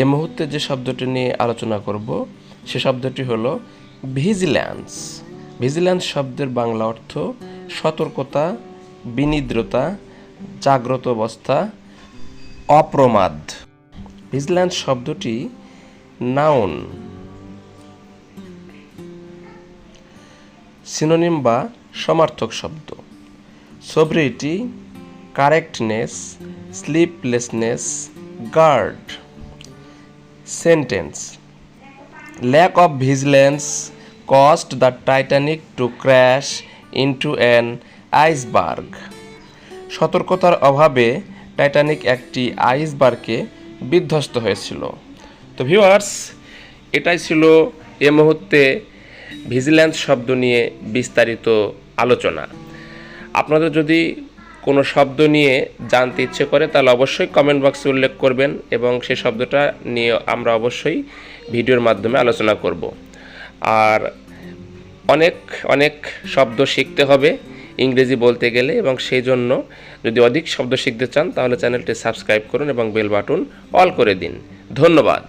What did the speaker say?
এই মুহূর্তে যে শব্দটি নিয়ে আলোচনা করব সে শব্দটি হলো ভিজিল্যান্স। ভিজিল্যান্স শব্দের বাংলা অর্থ সতর্কতা, বিনিদ্রতা, জাগ্রত অবস্থা, অপ্রমাদ। ভিজিল্যান্স শব্দটি নাউন। সিনোনিম বা সমার্থক শব্দ: sobriety, correctness, sleeplessness, guard. Sentence: lack of vigilance caused the Titanic to crash into an iceberg. সতর্কতার অভাবে টাইটানিক একটি আইসবার্গে বিধ্বস্ত হয়েছিল। তো ভিউয়ার্স, এটাই ছিল এ মুহূর্তে ভিজিল্যান্স শব্দ নিয়ে বিস্তারিত আলোচনা। আপনাদের যদি কোনো শব্দ নিয়ে জানতে ইচ্ছে করে তাহলে অবশ্যই কমেন্ট বক্সে উল্লেখ করবেন এবং সেই শব্দটা নিয়ে আমরা অবশ্যই ভিডিওর মাধ্যমে আলোচনা করব। আর অনেক অনেক শব্দ শিখতে হবে ইংরেজি বলতে গেলে, এবং সেই জন্য যদি অধিক শব্দ শিখতে চান তাহলে চ্যানেলটি সাবস্ক্রাইব করুন এবং বেল বাটন অল করে দিন। ধন্যবাদ।